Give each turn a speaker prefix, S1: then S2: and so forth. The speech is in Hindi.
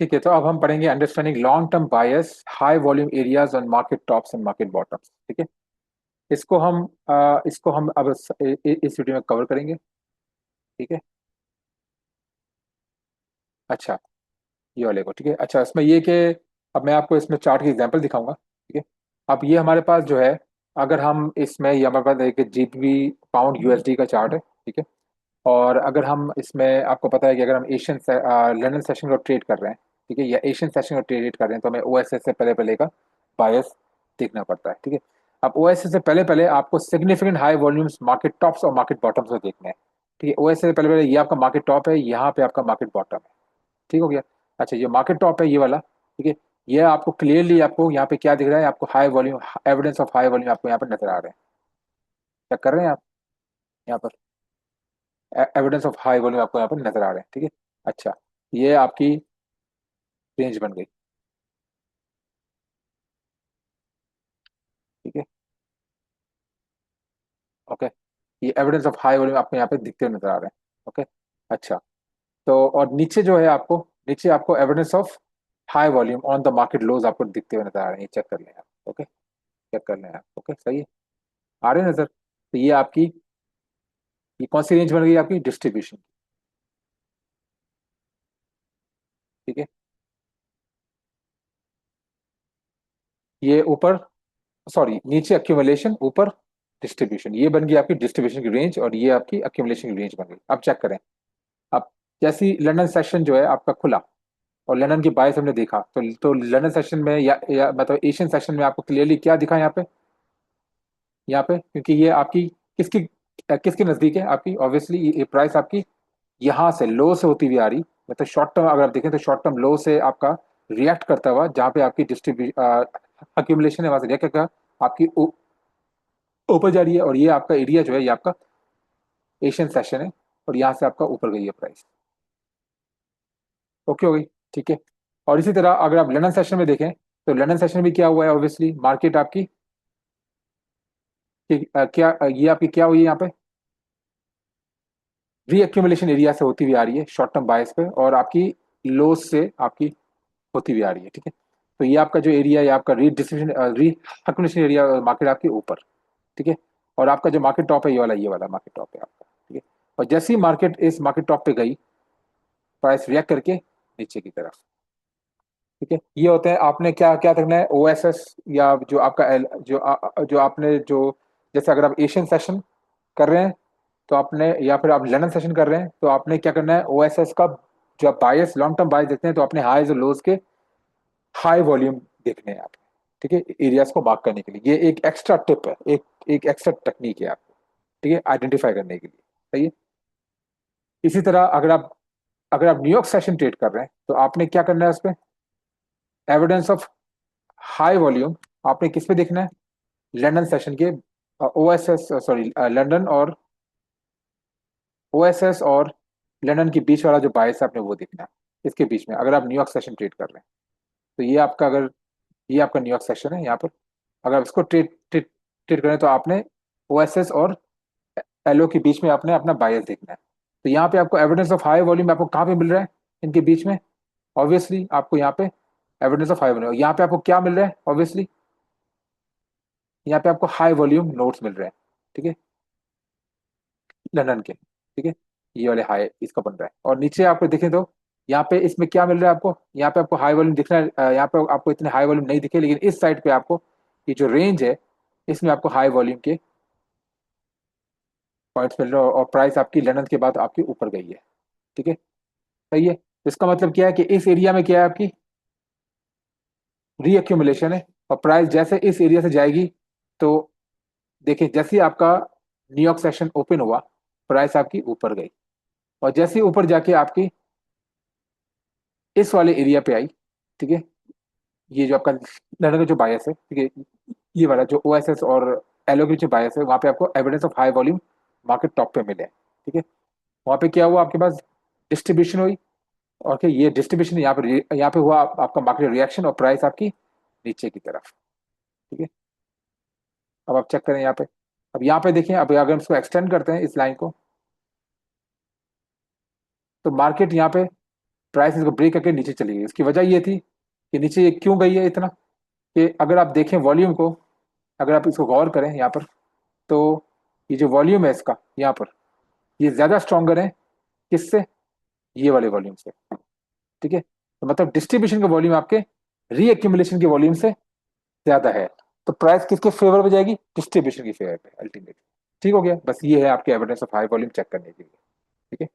S1: ठीक है, तो अब हम पढ़ेंगे understanding long term bias high volume areas on market tops and market bottoms. ठीक है, इसको हम इसको हम अब इस वीडियो में कवर करेंगे। ठीक है, अच्छा, ये वाले को। ठीक है, अच्छा, इसमें ये कि अब मैं आपको इसमें चार्ट की एग्जांपल दिखाऊंगा। ठीक है, अब ये हमारे पास जो है, अगर हम इसमें, ये हमारे पास एक जीबी पाउंड यूएसडी का चार्ट है। ठीक है, और अगर हम इसमें, आपको पता है कि अगर हम एशियन लंदन सेशन को ट्रेड कर रहे हैं, ठीक है, या एशियन सेशन को ट्रेड कर रहे हैं, तो हमें ओएसएस से पहले पहले का बायस देखना पड़ता है। ठीक है, अब ओएसएस से पहले पहले आपको significant high volumes market tops और मार्केट बॉटम्स को देखने हैं। ठीक है, ओएसएस से पहले पहले ये आपका मार्केट टॉप है, यहाँ पे आपका मार्केट बॉटम है। ठीक हो गया। अच्छा, ये मार्केट टॉप है ये वाला। ठीक है, ये आपको क्लियरली, आपको यहाँ पे क्या दिख रहा है, आपको high volume, evidence of high volume आपको यहाँ पर नजर आ रहे हैं। चेक कर रहे हैं आप यहाँ पर, एविडेंस ऑफ हाई वॉल्यूम आपको यहाँ पर नजर आ रहे हैं। ठीक है, अच्छा, ये आपकी रेंज बन गई। ठीक है, ओके, ये एविडेंस ऑफ हाई वॉल्यूम आपको यहाँ पे दिखते हुए नजर आ रहे हैं। ओके, अच्छा, तो और नीचे जो है आपको, नीचे आपको evidence of high volume on the market lows आपको दिखते हुए नजर आ रहे हैं। ये चेक कर लें आप। ओके, चेक कर लें आप। ओके, सही है, आ रहे हैं नजर। तो ये आपकी, ये कौन सी रेंज बन गई आपकी, डिस्ट्रीब्यूशन। ठीक है, ये ऊपर, सॉरी, नीचे अक्यूमुलेशन, ऊपर डिस्ट्रीब्यूशन, ये बन गई आपकी डिस्ट्रीब्यूशन की रेंज, और ये आपकी अक्यूमुलेशन की रेंज बन गई। अब चेक करें। अब जैसे ही लंदन सेशन जो है आपका खुला और लंदन की बाइस हमने देखा, तो लंदन सेशन में या मतलब एशियन सेशन में आपको क्लियरली क्या दिखा यहाँ पे, यहाँ पे, क्योंकि ये आपकी किसकी किसके नजदीक है आपकी, ऑब्वियसली ये प्राइस आपकी यहाँ से लो से होती हुई आ रही, मतलब शॉर्ट टर्म अगर आप देखें तो शॉर्ट टर्म लो से आपका रिएक्ट करता हुआ, जहाँ पे आपकी डिस्ट्रीब्यूशन अक्यूमुलेशन है, वहां से रिएक्ट करके आपकी ऊपर जा रही है, और ये आपका एरिया जो है, ये आपका एशियन सेशन है, और यहाँ से आपका ऊपर गई है प्राइस। ओके हो गई। ठीक है, और इसी तरह अगर आप लंदन सेशन में देखें, तो लंदन सेशन में क्या हुआ है, ऑब्वियसली मार्केट आपकी क्या, ये आपकी क्या हुई है यहाँ पे, रीअक्यूमुलेशन एरिया से होती हुई आ रही है शॉर्ट टर्म बायस पे, और आपकी लोस से आपकी होती हुई आ रही है। ठीक है, तो ये आपका जो एरिया है, आपका रीडिस्ट्रीब्यूशन रीअक्यूमुलेशन एरिया मार्केट आपकी ऊपर। ठीक है, और आपका जो मार्केट टॉप है, ये वाला मार्केट टॉप है आपका। ठीक है, और जैसे ही मार्केट इस मार्केट टॉप पे गई, प्राइस रिएक्ट करके नीचे की तरफ। ठीक है, ये होते हैं, आपने क्या क्या करना है, ओएसएस, या जो आपका जो आपने जो, जैसे अगर आप एशियन सेशन कर रहे हैं, तो आपने, या फिर आप लंदन सेशन कर रहे हैं, तो आपने क्या करना है, ओएसएस का जो आप बायस, लॉन्ग टर्म बायस देखते हैं, तो अपने हाईज और लोज के हाई वॉल्यूम देखने हैं आप। ठीक है, एरियाज को मार्क करने के लिए, ये एक एक्स्ट्रा टिप है, एक एक एक्स्ट्रा टेक्निक है आपको। ठीक है, आइडेंटिफाई करने के लिए। सही है, इसी तरह अगर आप न्यूयॉर्क सेशन ट्रेड कर रहे हैं, तो आपने क्या करना है, उसमें एविडेंस ऑफ हाई वॉल्यूम आपने किस पे देखना है, लंदन सेशन के ओएसएस, सॉरी, लंदन और ओएसएस और लंदन के बीच वाला जो बायस है, आपने वो देखना है इसके बीच में, अगर आप न्यूयॉर्क सेशन ट्रेड कर रहे हैं। तो ये आपका, अगर ये आपका न्यूयॉर्क सेशन है यहाँ पर, अगर आप इसको ट्रेड ट्रेड ट्रेड करें, तो आपने ओएसएस और एलओ के बीच में आपने अपना बायस देखना है। तो यहाँ पे आपको एविडेंस ऑफ हाई वॉल्यूम आपको कहाँ पे मिल रहा है, इनके बीच में, ऑब्वियसली आपको यहाँ पे एविडेंस ऑफ हाई वॉल्यूम, यहाँ पे आपको क्या मिल रहा है, ऑब्वियसली यहाँ पे आपको हाई वॉल्यूम नोट्स मिल रहे हैं। ठीक है, लंदन के। ठीक है, ये वाले हाई इसका बन रहा है, और नीचे आपको देखें तो यहाँ पे इसमें क्या मिल रहा है आपको, यहाँ पे आपको हाई वॉल्यूम दिख रहा है, यहाँ पे आपको इतने हाई वॉल्यूम नहीं दिखे, लेकिन इस साइड पे आपको ये जो रेंज है, इसमें आपको हाई वॉल्यूम के पॉइंट्स मिल रहे हैं, और प्राइस आपकी लंदन के बाद आपकी ऊपर गई है। ठीक है, सही है, तो इसका मतलब क्या है कि इस एरिया में क्या है, आपकी रीअक्यूमुलेशन है, और प्राइस जैसे इस एरिया से जाएगी, तो देखिए जैसे ही आपका न्यूयॉर्क सेशन ओपन हुआ, प्राइस आपकी ऊपर गई, और जैसे ही ऊपर जाके आपकी इस वाले एरिया पे आई। ठीक है, ये जो आपका लंदन का जो बायस है, ठीक है, ये वाला जो ओएसएस और एलओ की जो बायस है, वहां पे आपको evidence of high volume market top पे मिले। ठीक है, वहां पे क्या हुआ, आपके पास डिस्ट्रीब्यूशन हुई, और क्या ये डिस्ट्रीब्यूशन यहाँ पे हुआ, आपका मार्केट रिएक्शन, और प्राइस आपकी नीचे की तरफ। ठीक है, अब आप चेक करें यहाँ पे, अब यहाँ पे देखें, अब अगर हम इसको एक्सटेंड करते हैं इस लाइन को, तो मार्केट यहाँ पे प्राइस इसको ब्रेक करके नीचे चली गई। इसकी वजह ये थी कि नीचे ये क्यों गई है इतना, कि अगर आप देखें वॉल्यूम को, अगर आप इसको गौर करें यहाँ पर, तो ये जो वॉल्यूम है इसका यहाँ पर, ये ज्यादा स्ट्रॉन्गर है किससे, ये वाले वॉल्यूम से। ठीक है, तो मतलब डिस्ट्रीब्यूशन का वॉल्यूम आपके रीएक्यूमुलेशन के वॉल्यूम से ज्यादा है। तो प्राइस किसके फेवर में जाएगी, डिस्ट्रीब्यूशन की फेवर में अल्टीमेटली। ठीक हो गया, बस ये है आपके evidence of high volume check करने के लिए। ठीक है।